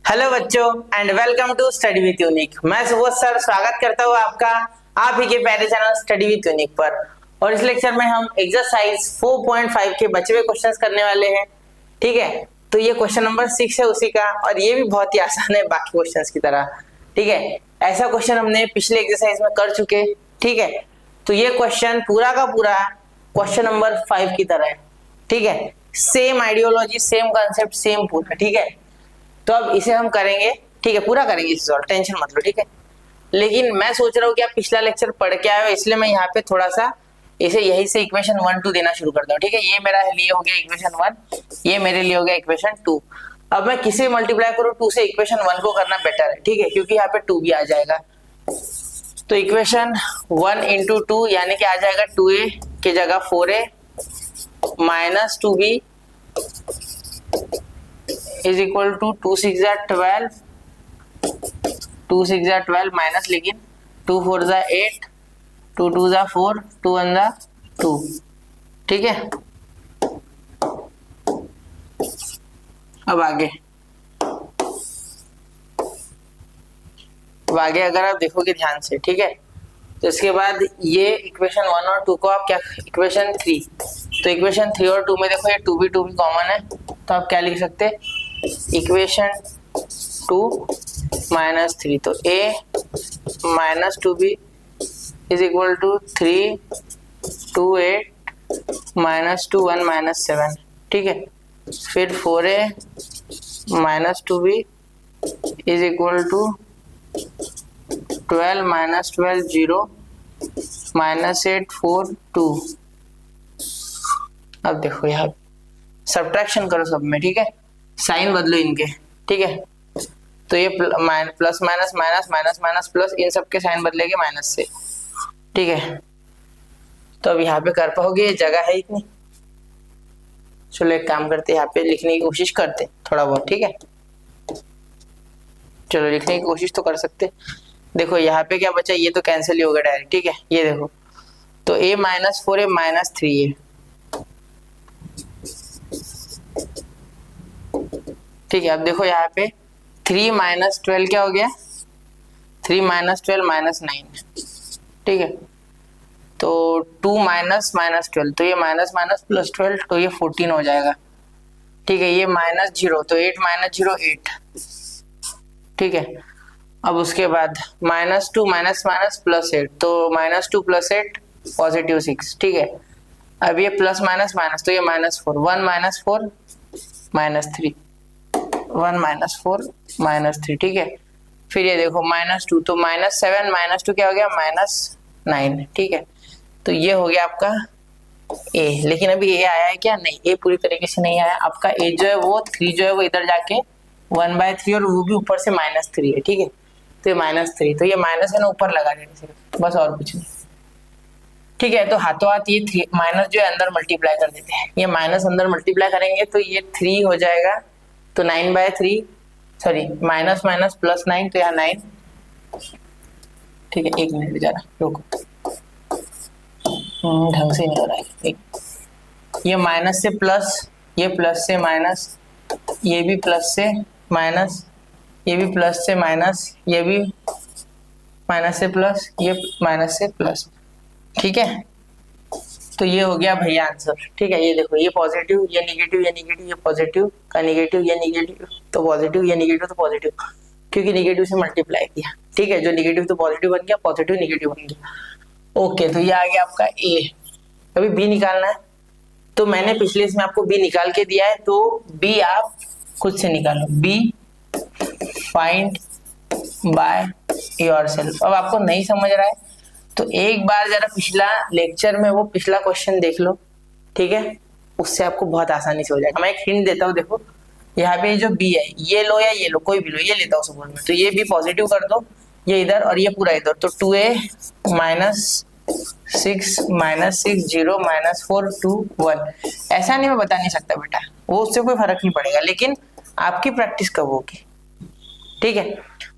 Hello बच्चों and welcome to study with Unique. मैं Subodh sir स्वागत करता हूँ आपका आप ही के प्यारे चैनल स्टडी विद यूनिक पर। और इस लेक्चर में हम एक्सरसाइज 4.5 के बचे हुए क्वेश्चंस करने वाले हैं। ठीक है, तो ये क्वेश्चन नंबर 6 है उसी का, और ये भी बहुत ही आसान है बाकी क्वेश्चंस की तरह। ठीक है, ऐसा क्वेश्चन हमने पिछले एक्सरसाइज में कर चुके। ठीक है, तो ये क्वेश्चन पूरा का पूरा क्वेश्चन नंबर 5 की तरह है। ठीक है, same ideology, same concept, same पूरा। ठीक है, तो अब इसे हम करेंगे। ठीक है, पूरा करेंगे इसे सॉल्व, टेंशन मत लो। ठीक है, लेकिन मैं सोच रहा हूँ कि आप पिछला लेक्चर पढ़ के आए हो, इसलिए मैं यहाँ पे थोड़ा सा इसे यही से इक्वेशन 1 2 देना शुरू करता हूँ। ठीक है, ये मेरा लिए हो गया इक्वेशन 1, ये मेरे लिए हो गया इक्वेशन 2। अब मैं किसे मल्टीप्लाई करूँ 2 से, इक्वेशन 1 को करना बेटर है। ठीक है, क्योंकि यहाँ पे 2 भी आ जाएगा। तो इक्वेशन 1 इंटू 2 यानी कि आ जाएगा 2a की जगह 4a minus 2b is equal to 2 6 12, 2 6 12 minus, लेकिन 2 4 8, 2 2 4, 2 1 2। ठीक है, अब आगे अगर आप देखोगे ध्यान से, ठीक है, तो इसके बाद ये इक्वेशन 1 और 2 को आप क्या, इक्वेशन 3, तो इक्वेशन 3 और 2 में देखो ये 2b कॉमन है, तो आप क्या लिख सकते हैं, इक्वेशन 2 माइनस 3, तो a minus 2b is equal to 3 2 8 minus 2 1 minus 7। ठीक है, फिर 4a minus 2b is equal to 12 minus 12 0 minus 8 4 2। अब देखो यहाँ सब्ट्रैक्शन करो सब में। ठीक है, साइन बदलो इनके। ठीक है, तो ये plus minus minus minus minus plus, इन सब के साइन बदलेंगे माइनस से। ठीक है, तो अब यहाँ पे कर पाओगे, ये जगह है इतनी। चलो एक काम करते हैं, यहाँ पे लिखने की कोशिश करते थोड़ा बहुत। ठीक है, चलो लिखने की कोशिश तो कर सकते। देखो यहाँ पे क्या बचा, ये तो कैंसिल ही होगा डायरेक्ट। ठीक है, ये देखो, तो a minus 4a minus 3a। ठीक है, अब देखो यहाँ पे 3 माइनस 12 क्या हो गया, 3 माइनस 12 माइनस 9। ठीक है, तो 2 माइनस माइनस 12, तो ये माइनस माइनस प्लस 12, तो ये 14 हो जाएगा। ठीक है, ये माइनस 0, तो 8 माइनस 0 8। ठीक है, अब उसके बाद माइनस 2 माइनस माइनस प्लस 8, तो माइनस 2 प्लस 8 पॉजिटिव 6। ठीक है, अब ये प्लस माइनस माइनस, तो ये minus 4, 1 minus 4 minus 3, 1 minus 4 minus 3। ठीक है, फिर ये देखो माइनस 2, तो माइनस 7 माइनस 2 क्या हो गया, माइनस 9। ठीक है, तो ये हो गया आपका a। लेकिन अभी a आया है क्या, नहीं, a पूरी तरीके से नहीं आया। आपका a जो है वो 3 जो है वो इधर जाके 1/3, और वो भी ऊपर से माइनस 3 है। ठीक है, तो ये माइनस 3, तो ये माइनस है ना ऊपर लगा देने से, बस और कुछ नहीं। ठीक है, तो हाथों हाथ ये 3 माइनस जो है अंदर मल्टीप्लाई कर देते हैं। ये माइनस अंदर मल्टीप्लाई करेंगे तो ये 3 हो जाएगा, तो 9/3, सॉरी माइनस माइनस प्लस 9, तो यहाँ 9। ठीक है, एक मिनट जरा रुको, ढंग से नहीं हो रहा है। ये माइनस से प्लस, ये प्लस से माइनस, ये भी प्लस से माइनस, ये भी प्लस से माइनस, ये भी माइनस से प्लस, ये माइनस से प्लस। ठीक है, तो ये हो गया भैया आंसर। ठीक है, ये देखो, ये पॉजिटिव, ये निगेटिव, ये निगेटिव, ये पॉजिटिव का निगेटिव, ये निगेटिव तो पॉजिटिव, ये निगेटिव तो पॉजिटिव, क्योंकि निगेटिव से मल्टीप्लाई किया। ठीक है, जो निगेटिव तो पॉजिटिव बन गया, पॉजिटिव निगेटिव बन गया। ओके, तो ये आ गया आपका a। अभी b निकालना है, तो मैंने पिछले इसमें आपको b निकाल के दिया है, तो b आप खुद से निकालो, b फाइंड बाय योरसेल्फ। अब आपको नहीं समझ रहा है तो एक बार जरा पिछला लेक्चर में वो पिछला क्वेश्चन देख लो। ठीक है, उससे आपको बहुत आसानी से हो जाएगा। मैं एक हिंट देता हूँ, देखो यहाँ पे जो b है, ये लो या ये लो, कोई भी लो, ये लेता हूँ सपोज में, तो ये भी पॉजिटिव कर दो, ये इधर और ये पूरा इधर, तो 2a माइनस 6 माइनस 6 0 माइनस 4 2 1। ऐसा नहीं मैं बता नहीं सकता बेटा, वो उससे कोई फर्क नहीं पड़ेगा, लेकिन आपकी प्रैक्टिस कब होगी। ठीक है,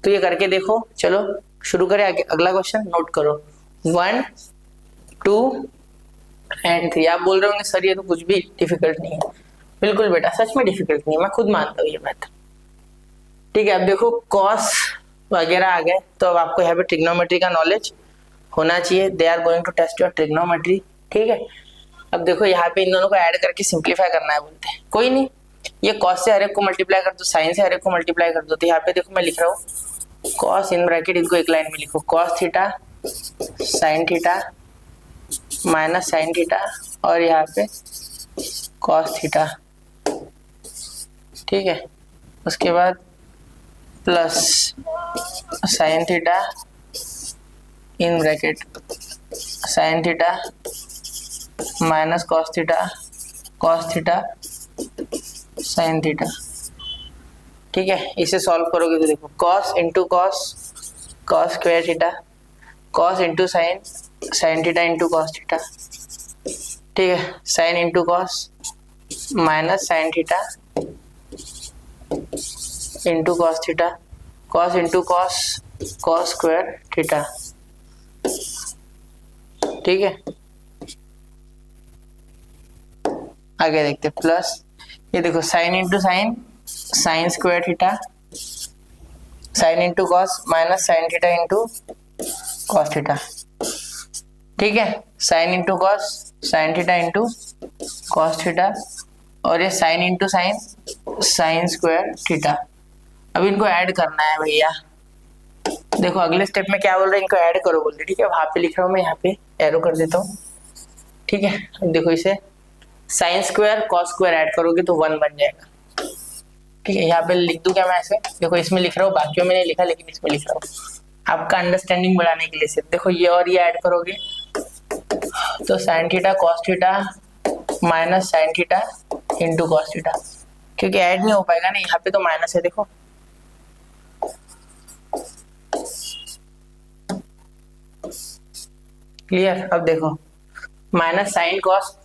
तो ये करके देखो। चलो शुरू करें आगे, अगला क्वेश्चन नोट करो, 1 2 एंड 3। आप बोल रहे होंगे सर ये तो कुछ भी डिफिकल्ट नहीं है। बिल्कुल बेटा, सच में डिफिकल्ट नहीं है, मैं खुद मानता हूँ ये बात। ठीक है, अब देखो कॉस वगैरह आ गए, तो अब आपको यहाँ पे ट्रिग्नोमेट्री का नॉलेज होना चाहिए। They are going to test your trigonometry. ठीक है, अब देखो यहाँ पे इन दोनों को ऐड करके सिंप्लीफाई करना है बोलते हैं, कोई नहीं, ये कॉस से हर एक को मल्टीप्लाई कर दो, साइन से हर एक को मल्टीप्लाई कर दो। तो यहाँ पे देखो मैं लिख रहा हूँ कॉस इन ब्रैकेट, इनको एक लाइन में लिखो, cos theta sine theta minus sine theta और यहाँ पे कॉस थीटा। ठीक है, उसके बाद plus sine theta in bracket sine theta minus cos theta sine theta. ठीक है, इसे सॉल्व करोगे तो देखो cos into cos square theta, cos into sine theta into cos theta. ठीक है, sine into cos minus sine theta into cos theta, cos into cos square theta. ठीक है, आगे देखते प्लस, ये देखो sine into sine square theta, sine into cos minus sine theta into cos theta. ठीक है, sine into cos sine theta into cos theta और ये sine into sine square theta. अब इनको ऐड करना है भैया। देखो अगले स्टेप में क्या बोल रहे हैं, इनको ऐड करो बोल रहे। ठीक है, वहां पे लिख रहा हूँ मैं, यहाँ पे एरो कर देता हूँ। ठीक है, अब देखो इसे sine square cos square add करोगे तो 1 बन जाएगा। ठीक है, यहाँ पे लिख दूं क्या मैं ऐसे, देखो इसमें लिख रहा हूँ, बाकियों में नहीं लिखा लेकिन इसमें लिख रहा हूँ आपका अंडरस्टैंडिंग बढ़ाने के लिए सिर्फ। देखो ये और ये ऐड करोगे तो sine theta cos theta minus sine theta into cos theta, क्योंकि ऐड नहीं हो पाएगा ना, यहाँ पे तो माइनस है। देखो क्लियर, अब देखो माइनस साइन कॉस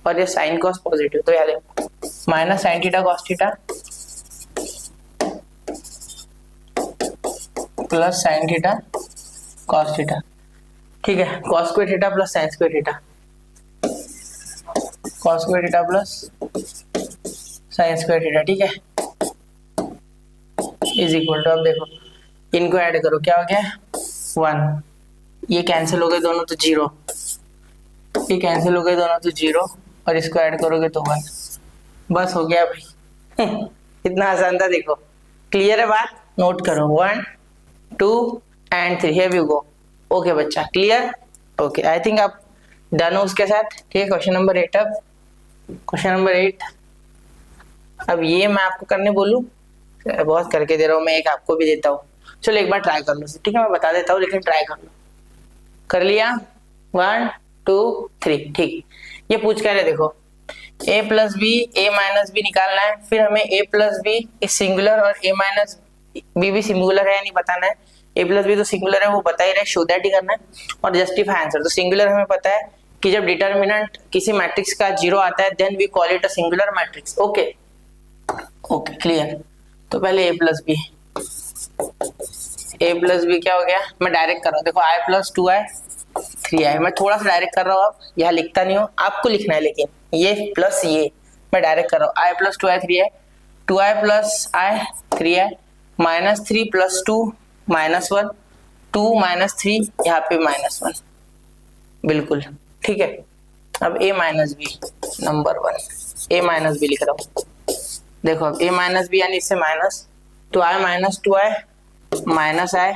और ये साइन कॉस पॉजिटिव, तो याद है minus sine theta cos theta plus sine theta cos theta. ठीक है, cos square theta plus sine square theta, cos square theta plus sine square theta. ठीक है, इज इक्वल टू, अब देखो इनको ऐड करो, क्या हो गया 1, ये कैंसिल हो गए दोनों तो 0, ये कैंसिल हो गए दोनों तो 0 और इसको ऐड करोगे तो 1, बस हो गया भाई। इतना आसान था। देखो क्लियर है बात, नोट करो 1 2 and 3, here we go. Okay बच्चा, क्लियर। ओके, आई थिंक आप डन हो उसके साथ। ठीक है, क्वेश्चन नंबर 8। अब क्वेश्चन नंबर 8, अब ये मैं आपको करने बोलूं, बहुत करके दे रहा हूँ मैं, एक आपको भी देता हूँ। चलो एक बार ट्राई कर लो। ठीक है, मैं बता देता हूँ लेकिन ट्राई कर लो। कर लिया 1 2 3। ठीक, ये पूछ कर रहे, देखो a plus B A minus B निकालना है, फिर हमें a plus B is singular और a माइनस बी भी सिंगुलर है या नहीं बताना है। a प्लस बी तो सिंगुलर है, वो बता ही रहे, शो दैट ही करना है और जस्टिफाई आंसर। तो सिंगुलर हमें पता है कि जब डिटर्मिनेंट किसी मैट्रिक्स का 0 आता है then we call it a singular matrix. Okay okay, clear. तो पहले a प्लस बी क्या हो गया, मैं डायरेक्ट कर रहा हूँ। देखो i प्लस 2i 3i, मैं थोड़ा सा डायरेक्ट कर रहा हूँ, आप यहाँ लिखता नहीं हो, आपको लिखना है, लेकिन ये प्लस ये मैं डायरेक्ट कर रहा हूँ। i plus 2i 3i, 2i plus i 3i minus 3 plus 2 minus 1, 2 minus 3 यहाँ पे माइनस 1, बिल्कुल ठीक है। अब a minus b number 1, a minus b लिख रहा हूँ। देखो अब a माइनस बी यानी इससे माइनस, तो i minus 2i minus i,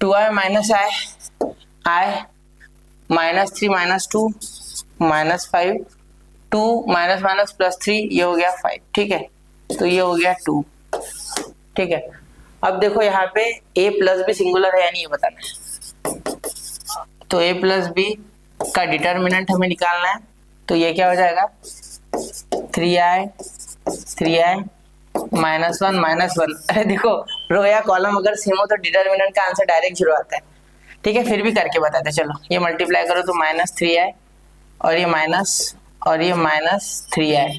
2i minus i minus 3 minus 2 minus 5, 2 minus minus plus 3, ये हो गया 5। ठीक है, तो ये हो गया 2। ठीक है, अब देखो यहाँ पे a प्लस बी सिंगुलर है या नहीं ये बताना है। तो a प्लस बी का डिटर्मिनेंट हमें निकालना है, तो ये क्या हो जाएगा 3i माइनस 1 माइनस 1। अरे देखो रो या कॉलम अगर सेम हो तो डिटर्मिनेंट का आंसर डायरेक्ट 0 आता है। ठीक है, फिर भी करके बताते, चलो ये मल्टीप्लाई करो तो माइनस 3i और ये माइनस 3i,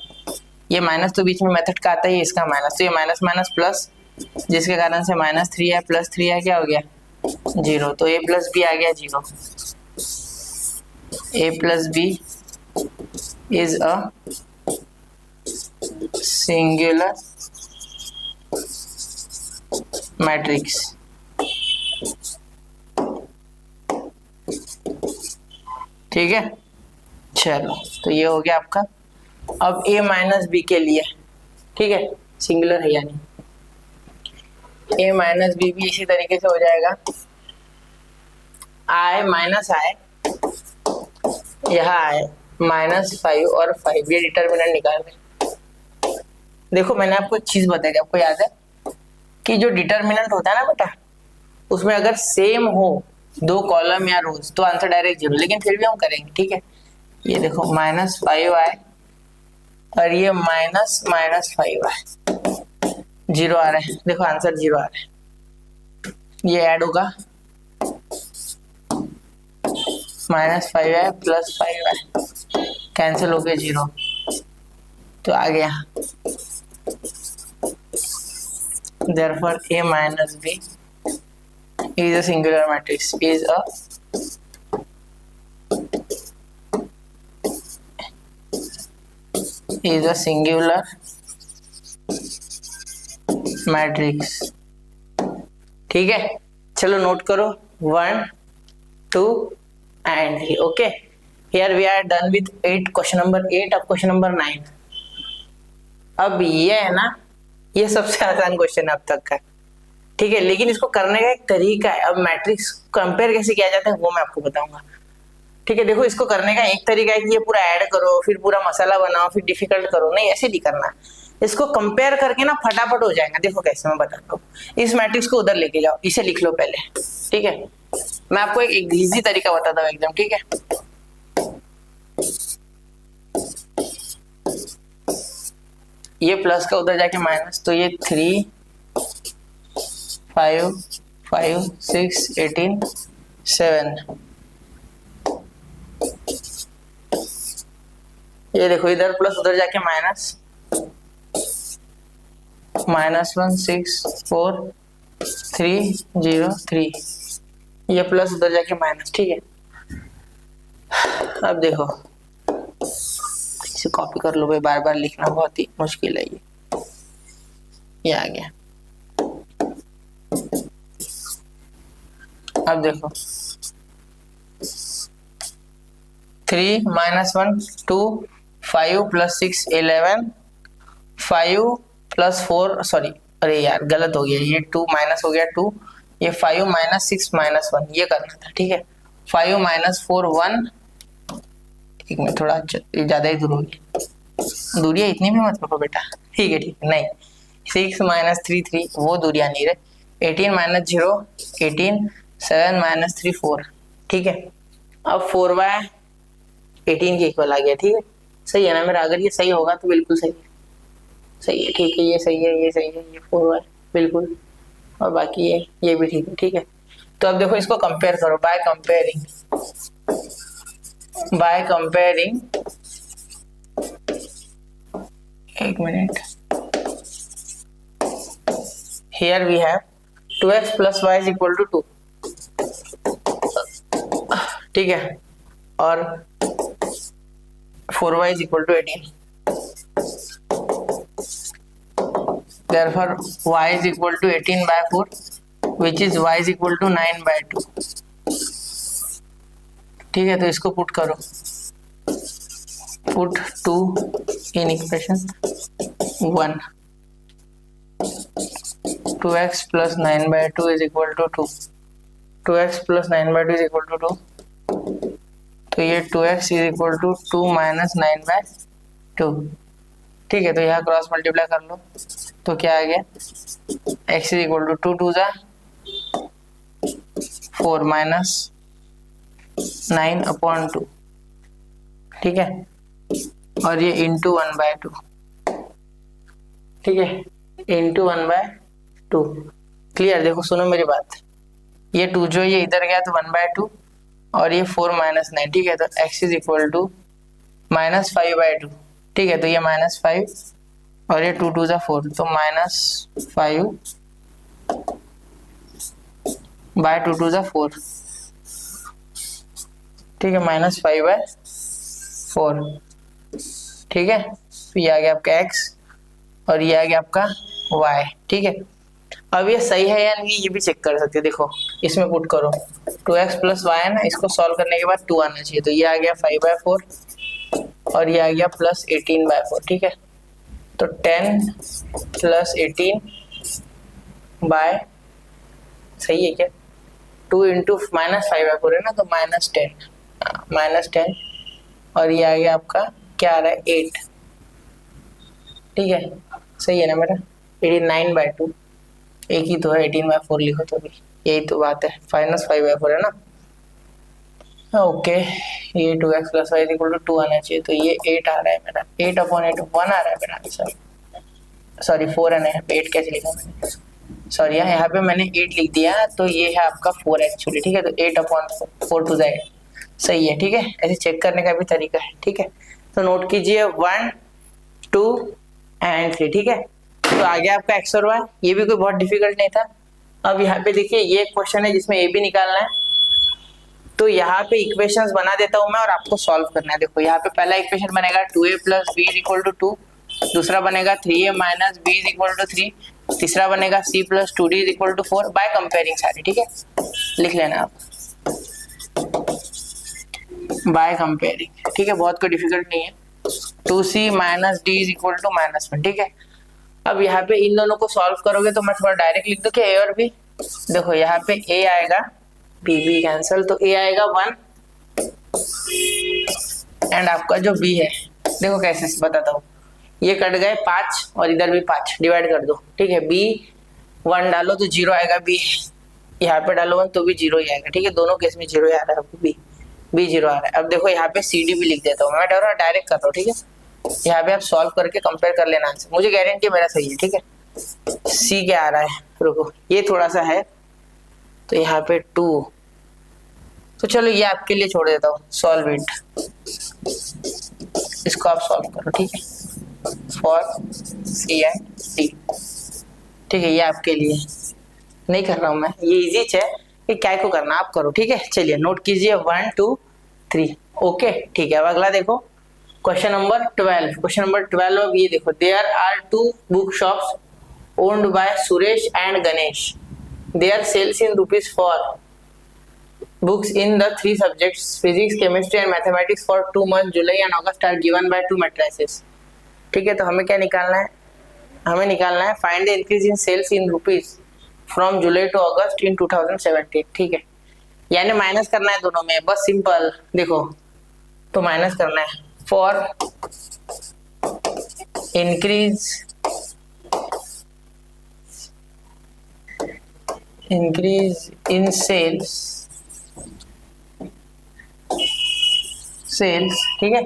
ये माइनस तो बीच में मेथड का आता है, इसका माइनस, तो ये माइनस माइनस प्लस, जिसके कारण से माइनस 3i प्लस 3i क्या हो गया 0, तो a प्लस बी आ गया 0। a plus B is a singular matrix. ठीक है, चलो तो ये हो गया आपका। अब a माइनस बी के लिए, ठीक है, सिंगुलर है यानी a माइनस बी भी इसी तरीके से हो जाएगा। i माइनस i, यहाँ आए -5 और 5, ये डिटर्मिनेंट निकालने। देखो मैंने आपको एक चीज बताई थी, आपको याद है कि जो डिटर्मिनेंट होता है ना बेटा, उसमें अगर सेम हो दो कॉलम या रोज तो आंसर डायरेक्ट 0, लेकिन फिर भी हम करेंगे। ठीक है, ये देखो -5i और ये -5i, 0 आ रहा है, देखो आंसर 0 आ रहा है। ये ऐड होगा -5i + 5i, कैंसिल हो गया 0, तो आ गया। Therefore a minus b is a singular matrix, is a singular matrix। ठीक है, चलो नोट करो 1 2 and 3। Okay, here we are done with 8, question number 8। अब क्वेश्चन नंबर 9। अब ये है ना, ये सबसे आसान क्वेश्चन है अब तक का। ठीक है, लेकिन इसको करने का एक तरीका है। अब मैट्रिक्स कंपेयर कैसे किया जाता है वो मैं आपको बताऊंगा। ठीक है, देखो इसको करने का एक तरीका है कि ये पूरा ऐड करो, फिर पूरा मसाला बनाओ, फिर डिफिकल्ट करो, नहीं ऐसे नहीं करना। इसको कंपेयर करके ना फटाफट हो जाएगा। देखो कैसे मैं बताता हूँ। इस मैट्रिक्स को उधर लेके जाओ, इसे लिख लो पहले। ठीक है, मैं आपको एक इजी तरीका बताता हूँ एकदम। ठीक है, ये प्लस का उधर जाके माइनस, तो ये 3 5 5 6 18 7। ये देखो इधर प्लस उधर जाके माइनस, -1 6 4 3 0 3, ये प्लस उधर जाके माइनस। ठीक है, अब देखो इसे कॉपी कर लो भाई, बार बार लिखना बहुत ही मुश्किल है। ये आ गया। अब देखो 3 -1 2 5 + 6 11 5 + 4, सॉरी अरे यार गलत हो गया, ये 2 माइनस हो गया 2, ये 5 -6 -1 ये करना था। ठीक है, 5 - 4 1, एक मिनट थोड़ा ज्यादा ही दूर हो गई, दूरियां इतनी भी मत रखो बेटा। ठीक है ठीक है, नहीं 6 - 3 3, वो दूरियां नहीं रहे। 18 - 0 18 7 - 3 4। ठीक है, अब 4/18 के इक्वल आ गया। ठीक है, सही है ना मेरा? अगर ये सही होगा तो बिल्कुल सही है, सही है। ठीक है, ये सही है, ये सही है, ये 4y बिल्कुल, और बाकी ये भी ठीक है। ठीक है, तो अब देखो इसको कंपेयर करो बाय कंपेयरिंग, एक मिनट, here we have 2x + y = 2। ठीक है, और 4y = 18। Therefore y = 18/4, which is y = 9/2। ठीक है, तो इसको पुट करो, put 2 in equation 1। 2x + 9/2 = 2, 2x + 9/2 = 2, तो ये 2x = 2 - 9/2। ठीक है, तो यहाँ क्रॉस मल्टीप्लाई कर लो, तो क्या आ गया, x = 2 2 जा 4 -9/2। ठीक है, और ये इंटू 1/2। ठीक है, इंटू 1/2। क्लियर? देखो सुनो मेरी बात, ये 2 जो ये इधर गया तो 1/2, और ये 4 - 9। ठीक है, तो x = -5/2। ठीक है, तो ये -5 और ये 2 2 जा 4, तो -5/2 2 जा 4। ठीक है, -5/4। ठीक है, तो ये आ गया आपका x और ये आ गया आपका y। ठीक है, अब ये सही है या नहीं ये भी चेक कर सकते हो। देखो इसमें पुट करो 2x प्लस वाई है ना, इसको सॉल्व करने के बाद 2 आना चाहिए, तो ये आ गया 5/4 और ये आ गया प्लस 18/4। ठीक है, तो 10 प्लस 18 बाय, सही है क्या, 2 इंटू -5/4 है ना, तो -10 और ये आ गया आपका क्या आ रहा है 8। ठीक है, सही है ना मेरा, 89/2 एक ही तो है, 18/4 लिखो तो भी यही तो बात है, -5/4 है ना। ओके, ये 2x plus Y equal to 2 आना चाहिए, तो ये 8 आ रहा है मेरा, 8/8 1 आ रहा है मेरा आंसर। सॉरी 4 है ना, 8 कैसे लिखा मैंने, सॉरी यहाँ पे मैंने 8 लिख दिया, तो ये है आपका 4 एक्चुअली। ठीक है, तो 8/4 टू द 8 सही है। ठीक है, ऐसे चेक करने का भी तरीका है। ठीक है, तो नोट कीजिए 1 2 एंड 3। ठीक है, तो आ गया आपका x और y, ये भी कोई बहुत डिफिकल्ट नहीं था। अब यहाँ पे देखिए ये एक क्वेश्चन है जिसमें a भी निकालना है, तो यहाँ पे इक्वेशंस बना देता हूँ मैं और आपको सॉल्व करना है। देखो यहाँ पे पहला इक्वेशन बनेगा 2a plus b equal to 2, दूसरा बनेगा 3a minus b equal to 3, तीसरा बनेगा c plus 2d equal to 4 by comparing सारे। ठीक है, लिख लेना आप बाय कंपेयरिंग। ठीक है, बहुत कोई डिफिकल्ट नहीं है। 2c minus d equal to -1। ठीक है, अब यहाँ पे इन दोनों को सॉल्व करोगे तो मैं थोड़ा डायरेक्ट लिख दूं कि a और b। देखो यहाँ पे a आएगा, b कैंसल, तो a आएगा 1 एंड आपका जो b है देखो कैसे बताता हूँ, ये कट गए 5 और इधर भी 5 डिवाइड कर दो। ठीक है, b 1 डालो तो 0 आएगा, b यहाँ पे डालो 1 तो भी 0 ही आएगा। ठीक है, दोनों केस में 0 ही आ रहा है, b 0 आ रहा है। अब देखो यहाँ पे cd भी लिख देता हूँ मैं, डायरेक्ट कर रहा हूँ। ठीक है, यहाँ पे आप सॉल्व करके कंपेयर कर लेना आंसर, मुझे गारंटी मेरा सही है। ठीक है, c क्या आ रहा है, रुको ये थोड़ा सा है, तो यहाँ पे 2, तो चलो ये आपके लिए छोड़ देता हूँ, सॉल्व इट, इसको आप सॉल्व करो। ठीक है, फॉर c एंड d। ठीक है, ये आपके लिए नहीं कर रहा हूँ मैं, ये इजी है, ये क्या को करना आप करो। ठीक है, चलिए नोट कीजिए 1 2 3। ओके, ठीक है, अब अगला देखो क्वेश्चन नंबर 12। क्वेश्चन नंबर 12 अब ये देखो, there are 2 book shops owned by Suresh and Ganesh, their sells in rupees for books in the 3 subjects physics, chemistry and mathematics for 2 months July and August are given by 2 matrices। ठीक है, तो हमें क्या निकालना है, हमें निकालना है find the increase in sales in rupees from July to August in 2017। ठीक है, यानी माइनस करना है दोनों में, बस सिंपल देखो, तो माइनस करना है फॉर इंक्रीज इन सेल्स, ठीक है,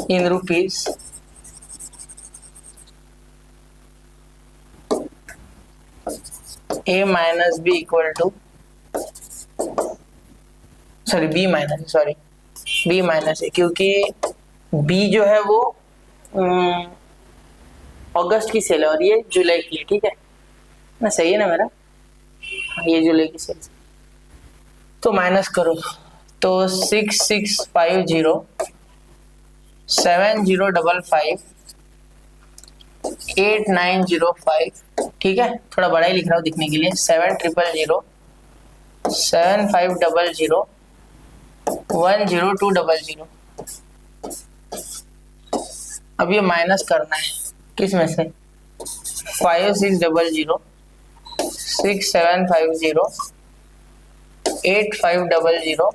in rupees a minus B equal to, sorry b minus A, क्योंकि b जो है वो अगस्त की सेल है और ये जुलाई की है। ठीक है ना, सही है ना मेरा, ये जुलाई की सेल, तो माइनस करो, तो 6650 7055 8905। ठीक है, थोड़ा बड़ा ही लिख रहा हूँ दिखने के लिए, 7000 7500 10200। अब ये माइनस करना है किस में से, 5600 6750 8500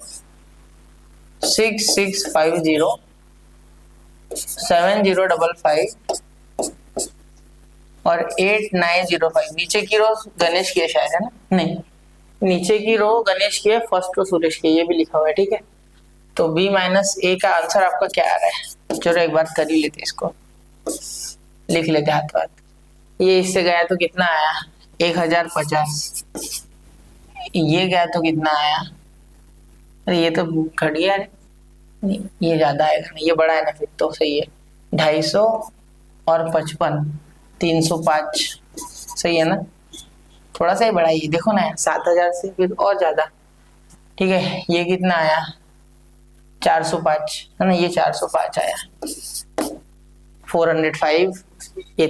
6650 7055 और 8905। नीचे की रो गणेश की है शायद, है ना, नहीं नीचे की रो गणेश की है, फर्स्ट रो सुरेश की, ये भी लिखा हुआ है। ठीक है, तो b माइनस ए का आंसर आपका क्या आ रहा है, चलो एक बार कर ही लेते, इसको लिख लेते हाथ हाथ। ये इससे गया तो कितना आया 1050, ये गया तो कितना आया, अरे ये तो घट गया, नहीं ये ज्यादा आएगा ना, ये बड़ा है ना, फिर तो सही है 250 और 55 305, सही है ना, थोड़ा सा ही बढ़ाइए, देखो ना 7000 से फिर और ज्यादा। ठीक है, ये कितना आया 405, है ना, ये 405 आया, 405 ये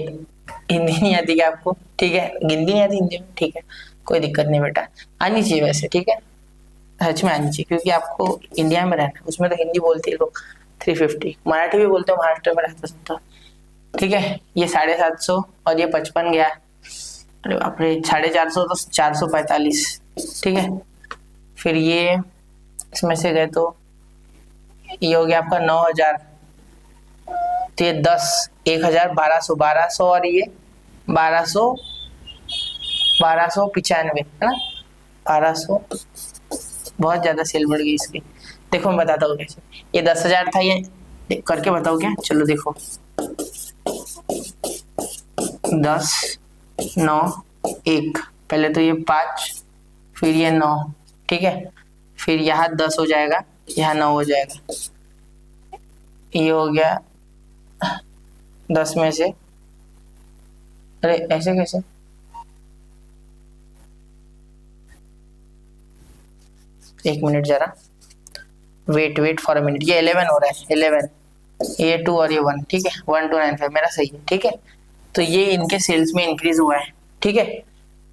हिंदी नहीं आती क्या आपको? ठीक है, गिनती नहीं आती हिंदी में, ठीक है, कोई दिक्कत नहीं बेटा, आनी चाहिए वैसे, ठीक है, सच में आनी चाहिए, क्योंकि आपको इंडिया में रहना है, उसमें तो हिंदी बोलते हैं लोग 350, मराठी भी बोलते हो, महाराष्ट्र में रहता सुनता, ठीक है। ये 750 और ये 55 गया, अरे बाप रे, 450 तो 445, ठीक है। फिर ये इसमें से गए तो ये हो गया आपका 9000, तो ये 10, 1000, 1200, 1200 और ये 1200, 1295 है ना, 1200, बहुत ज्यादा सेल बढ़ गई इसकी। देखो मैं बताता हूँ कैसे, ये 10,000 था, ये करके बताओ क्या, चलो देखो, 10, 9, 1, पहले तो ये 5, फिर ये 9, ठीक है, फिर यहाँ 10 हो जाएगा, यहाँ 9 हो जाएगा, ये हो गया 10 में से, अरे ऐसे कैसे, एक मिनट जरा, वेट फॉर अ मिनट, ये 11 हो रहा है, 11, ये 2 और ये 1, ठीक है, 1295 मेरा सही है, ठीक है। तो ये इनके सेल्स में इंक्रीज हुआ है, ठीक है,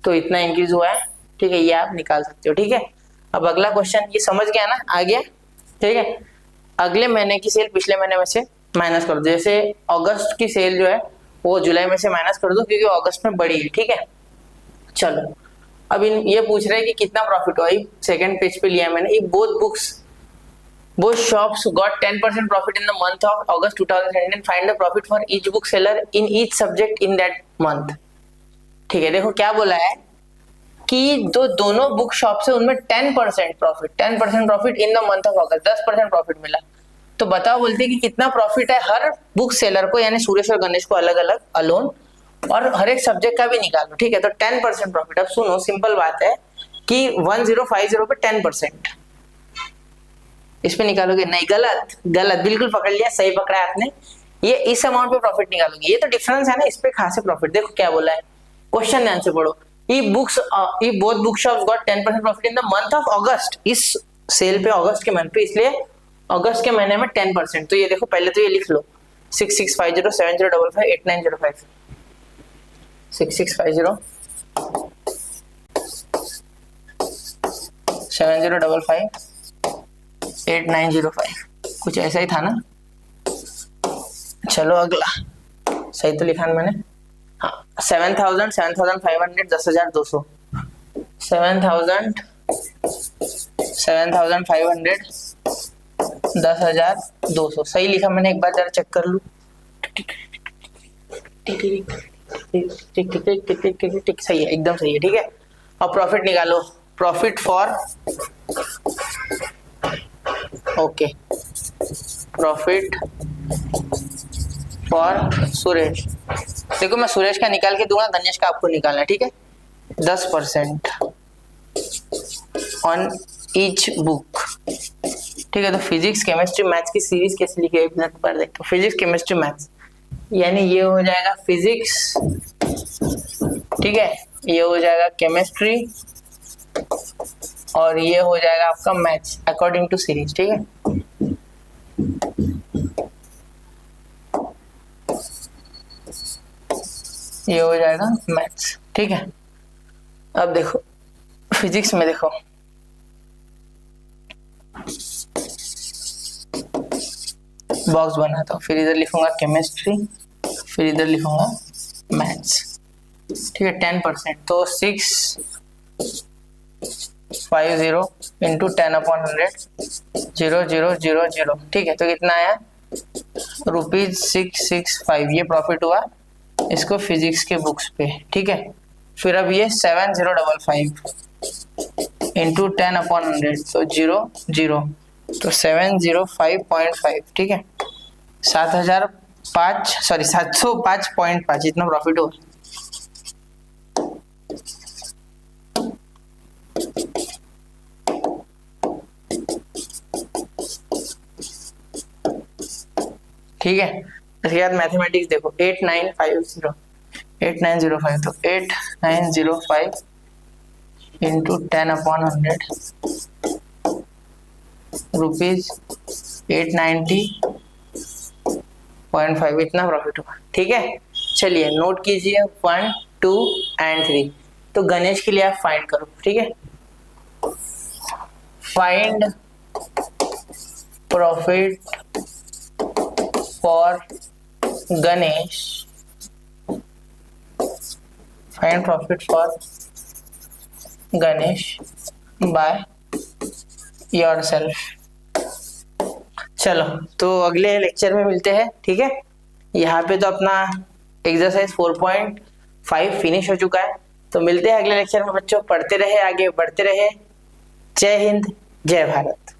तो इतना इंक्रीज हुआ है, ठीक है, ये आप निकाल सकते हो, ठीक है। अब अगला क्वेश्चन, ये समझ गया ना, आ गया, ठीक है। अगले महीने की सेल पिछले महीने में से माइनस कर दो, जैसे अगस्त की सेल जो है वो जुलाई में से माइनस कर दो, क्योंकि अगस्त में बढ़ी है, ठीक है। चलो अब ये पूछ रहे हैं कि कितना प्रॉफिट हुआ, सेकंड पेज पे लिया मैंने, both shops got 10% profit in the month of August 2017 and find the profit for each book seller in each subject in that month, ठीक है। देखो क्या बोला है कि दोनों बुक शॉप से उनमें 10% profit in the month of August, 10% profit मिला, तो बताओ, बोलते कि कितना प्रॉफिट है हर बुक सेलर को, यानी सुरेश और गणेश को अलग अलग अलोन, और हर एक सब्जेक्ट का भी निकालो, ठीक है। तो 10% प्रॉफिट, अब सुनो सिंपल बात है कि 1050 पे 10%, इस पे निकालोगे, नहीं गलत, बिल्कुल पकड़ लिया, सही पकड़ा है आपने, ये इस अमाउंट पे प्रॉफिट निकालोगे, ये तो डिफरेंस है ना, इस पे खासे प्रॉफिट। देखो क्या बोला है, क्वेश्चन ध्यान से पढ़ो, both book shops got 10% profit in the month of अगस्त, इस सेल पे अगस्त के मंथ पे, इसलिए अगस्त के महीने में 10%, तो ये देखो पहले तो ये लिख लो, 665070558905, 6650 7055 8905, कुछ ऐसा ही था ना। चलो अगला, सही तो लिखा मैंने, हाँ, 7000, 7500, 10,200, 7000, 7500, 10,200, सही लिखा मैंने, एक बार जरा चेक कर लूं, टिक सही है, एकदम सही है, ठीक है। अब प्रॉफिट निकालो, profit for, okay, profit for Suresh, देखो मैं सुरेश का निकाल के दूंगा, गणेश का आपको निकालना है, ठीक है। 10% ऑन ईच बुक, ठीक है। तो फिजिक्स केमिस्ट्री मैथ्स की सीरीज कैसे लिखे, एक बार देखो, फिजिक्स केमिस्ट्री मैथ्स, यानी ये हो जाएगा फिजिक्स, ठीक है, ये हो जाएगा केमिस्ट्री, और ये हो जाएगा आपका मैथ्स अकॉर्डिंग टू सीरीज, ठीक है। ये हो जाएगा मैथ्स, ठीक है। अब देखो फिजिक्स में, देखो बॉक्स बनाता हूँ, फिर इधर लिखूंगा केमिस्ट्री, फिर इधर लिखूंगा मैथ्स, ठीक है। 10%, तो 650 इंटू 10/100, 0000, ठीक है। तो कितना आया, ₹665, ये प्रॉफिट हुआ इसको फिजिक्स के बुक्स पे, ठीक है। फिर अब ये 7055 इंटू 10/100, तो 0, तो 705.5, ठीक है, 705.5, इतना प्रॉफिट हुआ। ठीक है, इसके बाद मैथमेटिक्स देखो, 8905, तो 8905 इंटू 10/100, ₹890.5, इतना प्रॉफिट हुआ, ठीक है। चलिए नोट कीजिए 1 2 एंड 3। तो गणेश के लिए आप फाइंड करो, ठीक है। Find profit for Ganesh, find profit for Ganesh by yourself. चलो तो अगले लेक्चर में मिलते हैं, ठीक है। यहाँ पे तो अपना एक्सरसाइज 4.5 फिनिश हो चुका है। तो मिलते हैं अगले लेक्चर में बच्चों। पढ़ते रहे, आगे बढ़ते रहे। जय हिंद, जय भारत।